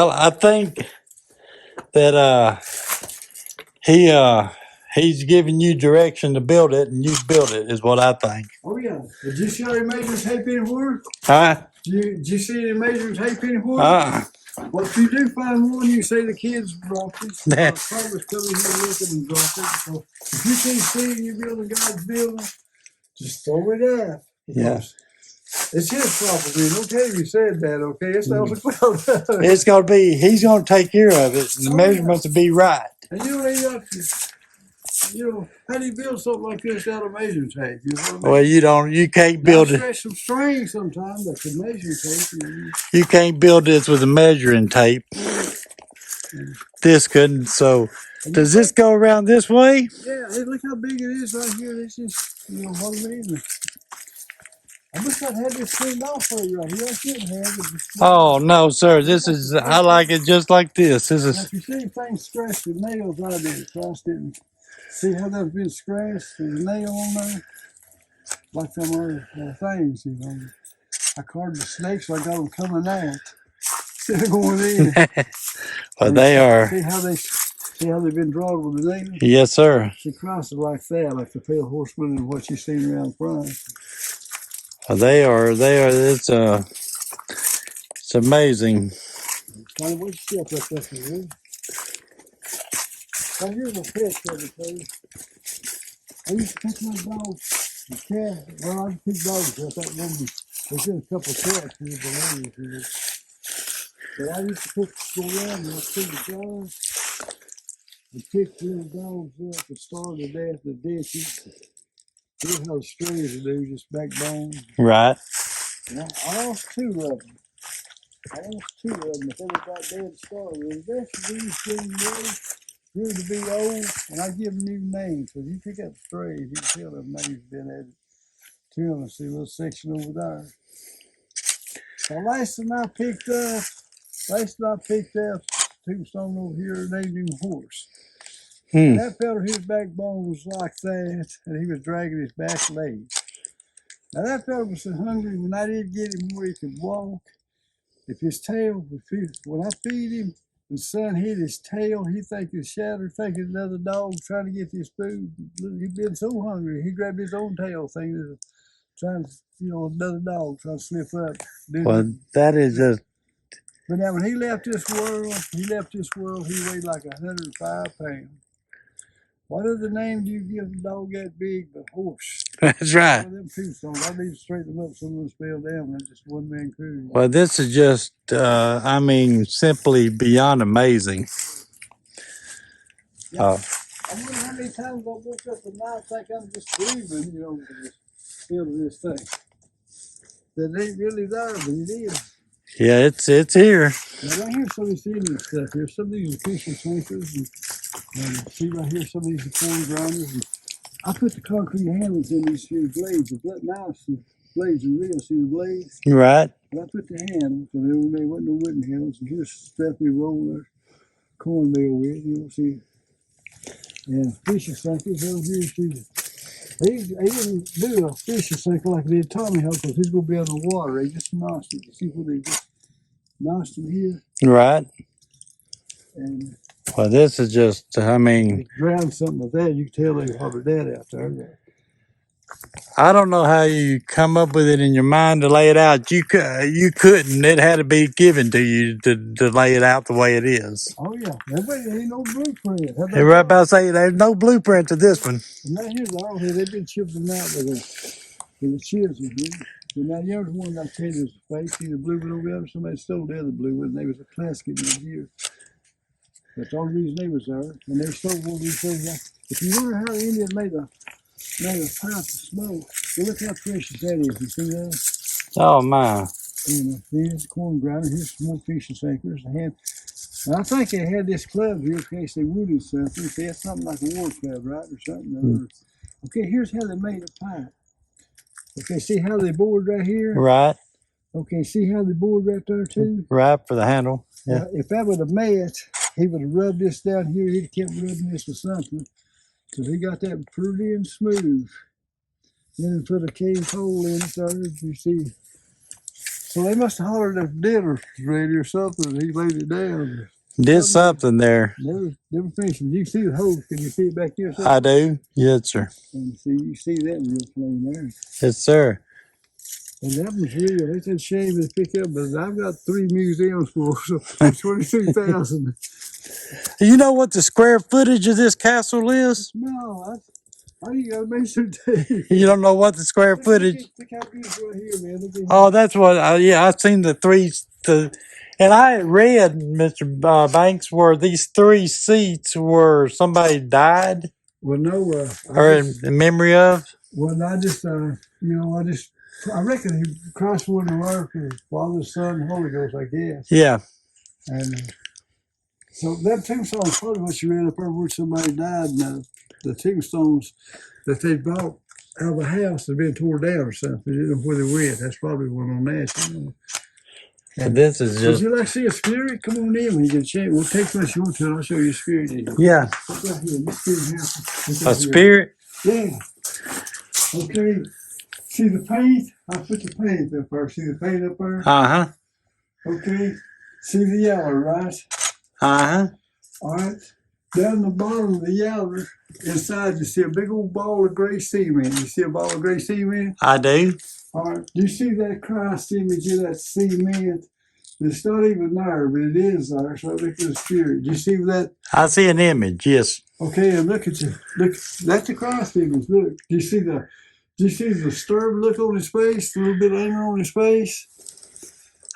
Well, I think that he's giving you direction to build it, and you build it is what I think. Oh yeah. Did you see any measuring tape anywhere? Huh? Did you see any measuring tape anywhere? Well, if you do find one, you say the kids dropped it. Probably coming here looking and dropped it. So if you can't see it in your building, God's building, just throw it out. Yeah. It's his property. Don't tell him you said that, okay? It's not the cloud. It's gonna be. He's gonna take care of it, and the measurements will be right. And you ain't got to, how do you build something like this out of measuring tape? You know what I mean? Well, you can't build it. Stretch some strings sometimes, but the measuring tape. You can't build this with a measuring tape. This couldn't. So, does this go around this way? Yeah, hey, look how big it is right here. This is, what I mean. I wish I'd had this cleaned off for you right here. I shouldn't have it. Oh no, sir. This is. I like it just like this. This is. If you see things scratched with nails, I did. So I didn't see how that's been scratched. There's a nail on there, like them other things. I carved the snakes, so I got them coming out instead of going in. Well, they are. See how they've been drawn with the nails? Yes, sir. She crosses like that, like the pale horseman and what you seen around front. Well, they are. They are. It's amazing. Kind of what you see up there, here. Now here's a picture of it, I used to pick my dogs and cat. Well, I pick dogs at that woman. There's been a couple of cats here below. But I used to go around and I pick the dogs and pick little dogs up and starve to death in the ditches. Here's how the strays do, just backbone. Right. And I lost two of them. If they were about dead starving. The rest of these things grew to be old, and I give them new names. So if you pick up strays, you can tell them names been added to them. See a little section over there. The last one I picked up, tombstone over here, named him Horse. That fella, his backbone was like that, and he was dragging his back leg. Now that fella was so hungry, when I did get him where he could walk, when I feed him, the sun hit his tail, he think it's shattered, thinking another dog trying to get this food. He'd been so hungry, he grabbed his own tail, thinking trying to, another dog trying to slip up. Well, that is just. But now when he left this world, he weighed like 105 pounds. What other name do you give a dog that big but Horse? That's right. Them tombstones, I need to straighten them up, some of them spell down. That's just one man crew. Well, this is just, simply beyond amazing. Yeah. I wonder how many times I woke up at night think I'm just dreaming, building this thing. That ain't really there, but it is. Yeah, it's here. Now right here, some of this Indian stuff here. Some of these are fishing sinkers, and see right here, some of these are corn grinders. And I put the concrete handles in these here blades. The knives and blades are real. See the blades? Right. And I put the handles, and there wasn't no wooden handles. And here's stuff we roll their cornmeal with. See. And fishing sinkers over here. See, he didn't do a fishing sinker like they did Tommy Huck, because he's going to be on the water. They just notched it. You see what they just notched it here? Right. And well, this is just, ground something like that. You can tell they harbored that out there. I don't know how you come up with it in your mind to lay it out. You couldn't. It had to be given to you to lay it out the way it is. Oh yeah, there ain't no blueprint. You're right about to say there's no blueprint to this one. And right here's the arrowhead. They've been chipping out with the chisel here. So now the other one I tell you is a fake. See the blue one over there? Somebody stole the other blue one, and they was a plastic in here. That's the only reason they was there. And they stole one of these things. If you wonder how Indians made a pipe of smoke, well, look how precious that is. You see that? Oh my! And here's the corn grinder. Here's some more fishing sinkers. And I think they had this club here in case they wounded something. They had something like a war club, right, or something. Okay, here's how they made a pipe. Okay, see how they bored right here? Right. Okay, see how they bored right there too? Right, for the handle. Yeah. If that would have met, he would have rubbed this down here. He'd have kept rubbing this with something. So he got that pretty and smooth. Then he put a cave hole in it there, you see. So they must have hollered if dinner was ready or something. He laid it down. Did something there. Never finished. You can see the hose. Can you see it back here? I do. Yes, sir. And you see that real plain there. Yes, sir. And that was real. It's a shame to pick up, but I've got 3 museums for 22,000. You know what the square footage of this castle is? No, I ain't got to make sure today. You don't know what the square footage? Look how beautiful right here, man. Look at Oh, that's what. Yeah, I've seen the three. And I had read, Mr. Banks, where these 3 seats were somebody died Well, no, or in memory of. well, I reckon Christ wouldn't work for Father, Son, Holy Ghost, I guess. Yeah. And so that tombstone is probably what you read up there where somebody died, and the tombstones that they bought out of the house had been torn down or something. You know where they went. That's probably one on that. You know. And this is Would just. you like to see a spirit? Come on in when you get a chance. We'll take what you want to, and I'll show you a spirit. Yeah. Look right here. This spirit house. A spirit? Yeah. Okay. See the paint? I'll put the paint up there. See the paint up there? Uh-huh. Okay. See the yellow, right? Uh-huh. All right. Down the bottom of the yellow, inside you see a big old ball of gray cement. You see a ball of gray cement? I do. All right. Do you see that Christ image of that cement? It's not even there, but it is there. So look at the spirit. Do you see that? I see an image, yes. Okay, and look at you. Look, that's the Christ image. Look. Do you see the disturbed look on his face? A little bit of anger on his face?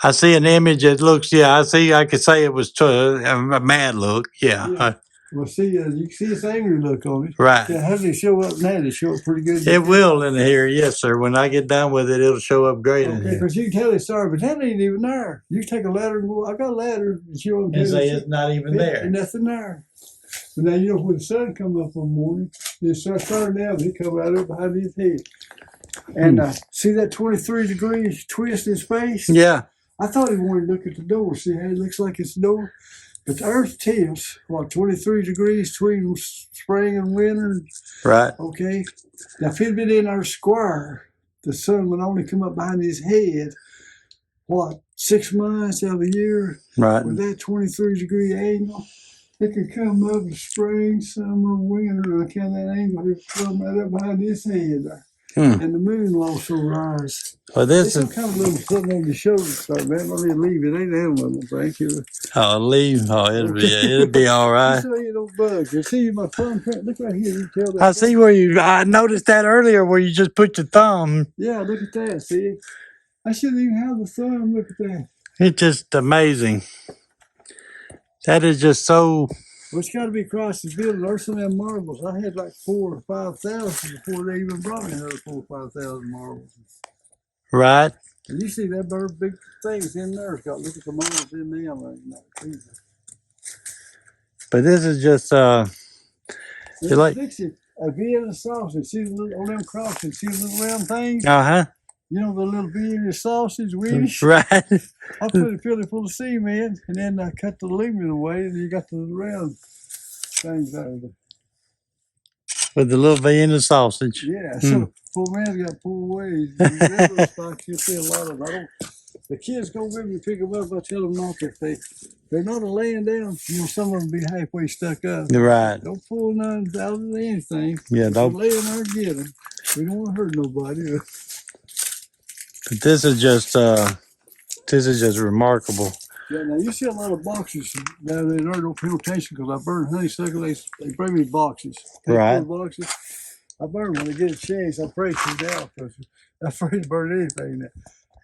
I see an image that looks, I could say it was a mad look. Yeah. Well, see, you can see his angry look on it. Right. Yeah, how does it show up now? It show up pretty good. It will in here, yes, sir. When I get done with it, it'll show up great in Okay, here. because you can tell it's sorry, but that ain't even there. You take a ladder and go, I got a ladder, and show them. And say it's not even there. Ain't nothing there. But now, you know, when the sun come up one morning, it starts turning down, he come right up behind his head. And see that 23 degrees twist in his face? Yeah. I thought he wanted to look at the door, see how it looks like it's the door. But the earth tilts, 23 degrees between spring and winter. Right. Okay. Now, if he'd been in our square, the sun would only come up behind his head, 6 months out of the year? Right. With that 23-degree angle, it could come up in spring, summer, winter, and kind of that angle, it would come right up behind his head. And the moon will also rise. Well, this is kind of little something on your shoulder, so man. Let me leave it. Ain't that one? Thank you. Leave. It'll be all right. So you don't bug. You see my thumb print. Look right here. You tell that. I see where I noticed that earlier where you just put your thumb. Yeah, look at that. See, I shouldn't even have the thumb. Look at that. It's just amazing. That is just so. Well, it's got to be across the building. There's some of them marbles. I had like 4,000 or 5,000 before they even brought me another 4,000 or 5,000 marbles. Right. And you see that bird, big things in there. It's got look at the marbles in them. Right? But this is just It's like a Vienna sausage. See the little on them crossings. See the little round things. You know the little Vienna sausage wings. Right. I put it filling full of cement, and then I cut the aluminum away, and you got the round things out of it. With the little Vienna sausage. Yeah. So poor man's got poor ways. Those spots you see a lot of. The kids go with me, pick them up. I tell them not to. They're not laying down. You know, some of them be halfway stuck up. Right. Don't pull none out of anything. Yeah, don't. Lay in there and get them. We don't want to hurt nobody. But this is just remarkable. Yeah, now you see a lot of boxes down there. Don't pay attention because I burn honeysuckle. They bring me boxes. Right. Boxes. I burn when I get a chance. I pray to down because I'm afraid to burn anything now.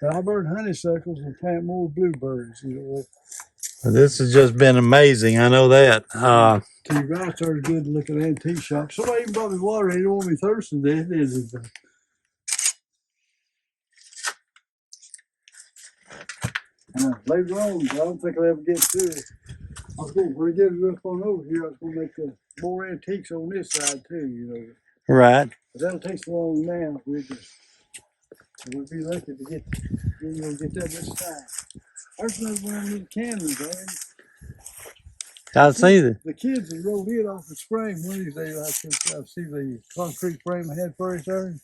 But I burn honeysuckles and plant more blueberries. You know. Well, this has just been amazing. I know that. To your right there's good to look at antique shops. Somebody even brought me water. They don't want me thirsty. They did. Later on, I don't think I'll ever get to it. I was going to get it up on over here. I was going to make more antiques on this side too, you know. Right. But that'll take so long now. We'll be lucky to get that this time. There's another one of them little cannons, right? I see that. The kids have rolled it off the spring one of these days. I see the concrete frame I had first there.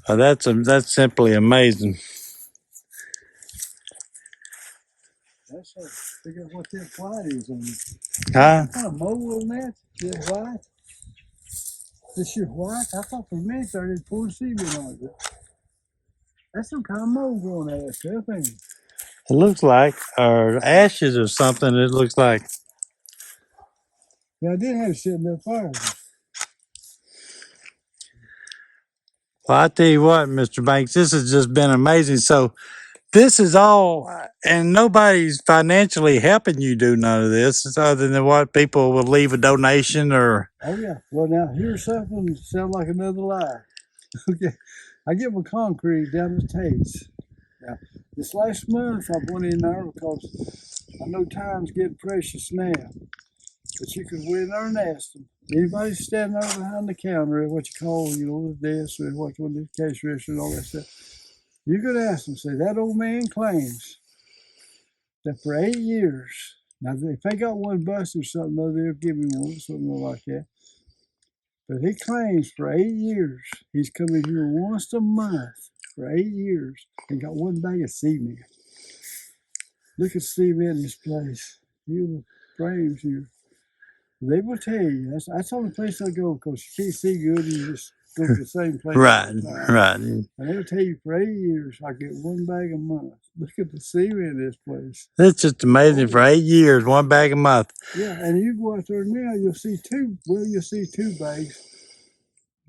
That's simply amazing. That's figure out what that white is on it. Huh? What kind of mold on that? That white? This your white? I thought for a minute there they'd poured cement on it. That's some kind of mold growing out of that stuff, ain't it? It looks like, or ashes or something. It looks like. Yeah, I did have it sitting up fire. Well, I tell you what, Mr. Banks, this has just been amazing. So this is all, and nobody's financially helping you do none of this, other than what people will leave a donation or. Oh yeah. Well now here's something that sounds like another lie. Okay. I get my concrete down the Tates. Now, this last month I went in there because I know time's getting precious now. But you could win there and ask them. Anybody standing there behind the counter at what you call, the desk or what the cash register and all that stuff, you could ask them, say, that old man claims that for 8 years, now if they got one bust or something, they'll give me one, something like that. But he claims for 8 years, he's coming here once a month for 8 years and got one bag of cement. Look at cement in this place. You frames here. They will tell you. That's the only place I go because you can't see good and you just go to the same place. Right, right. And they'll tell you for 8 years I get one bag a month. Look at the cement in this place. It's just amazing. For 8 years, one bag a month. Yeah, and you go out there now, you'll see two bags.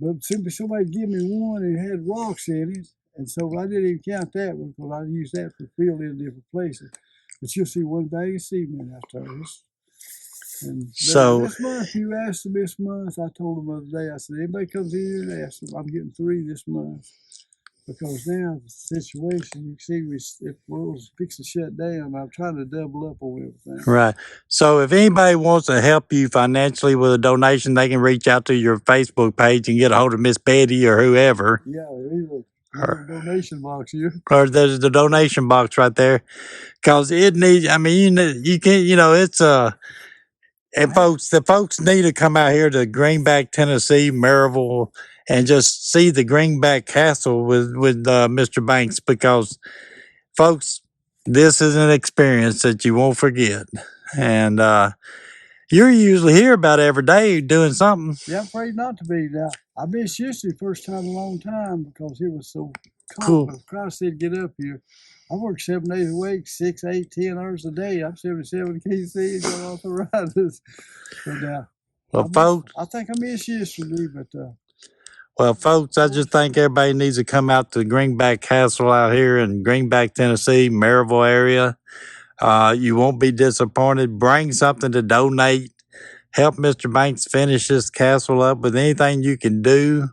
But simply somebody give me one and it had rocks in it. And so I didn't even count that one because I used that for filling in different places. But you'll see one bag of cement out there. And So this month, you asked them this month, I told them the other day, I said, anybody comes in here and asks them, I'm getting 3 this month. Because now the situation, you see, if world's fixing to shut down, I'm trying to double up on everything. right. So if anybody wants to help you financially with a donation, they can reach out to your Facebook page and get a hold of Miss Betty or whoever. Yeah, there's a donation box here. Or there's the donation box right there. Because it needs, I mean, you can't, it's and the folks need to come out here to Greenback, Tennessee, Marville, and just see the Greenback Castle with Mr. Banks, because folks, this is an experience that you won't forget. And you're usually here about every day doing something. Yeah, I'm afraid not to be. Now, I missed yesterday first time in a long time because it was so Cool. Christ said get up here. I work 7 days a week, 6, 8, 10 hours a day. I'm 77 KC and got arthritis. But well, folks, I think I missed yesterday, but well, folks, I just think everybody needs to come out to Greenback Castle out here in Greenback, Tennessee, Marville area. You won't be disappointed. Bring something to donate. Help Mr. Banks finish this castle up with anything you can do.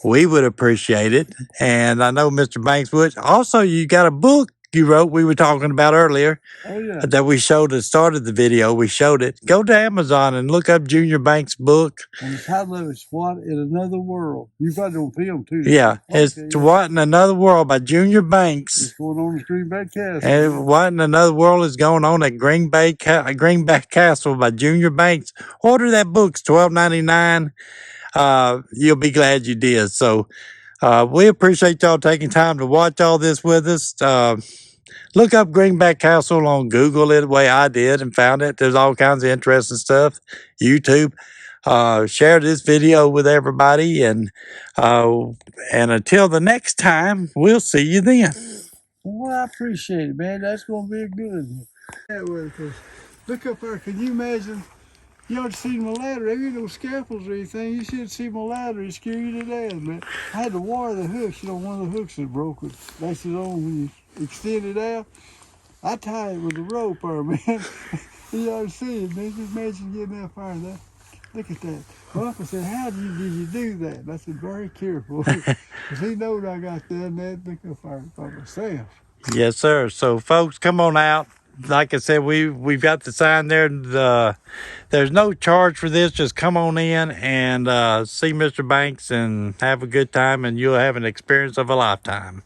We would appreciate it. And I know Mr. Banks would. Also, you got a book you wrote we were talking about earlier. Oh, yeah. That we showed at the start of the video. We showed it. Go to Amazon and look up Junior Banks' book. And the title of it's What in Another World. You've got it on film too. Yeah, it's What in Another World by Junior Banks. It's going on at Greenback Castle. And What in Another World is going on at Greenback Castle by Junior Banks. Order that book. It's $12.99. You'll be glad you did. So we appreciate y'all taking time to watch all this with us. Look up Greenback Castle on Google it the way I did and found it. There's all kinds of interesting stuff. YouTube. Share this video with everybody, and until the next time, we'll see you then. Well, I appreciate it, man. That's going to be a good one. Yeah, well, look up there. Can you imagine? You ought to see my ladder. There ain't no scaffolds or anything. You should see my ladder. It scare you to death, man. I had to wire the hooks. One of the hooks is broken. That's it on when you extend it out. I tie it with a rope there, man. You ought to see it, man. Just imagine getting that far. Look at that. My uncle said, how did you do that? And I said, very careful. Because he knowed I got done that. Look how far by myself. Yes, sir. So, folks, come on out. Like I said, we've got the sign there. There's no charge for this. Just come on in and see Mr. Banks and have a good time, and you'll have an experience of a lifetime.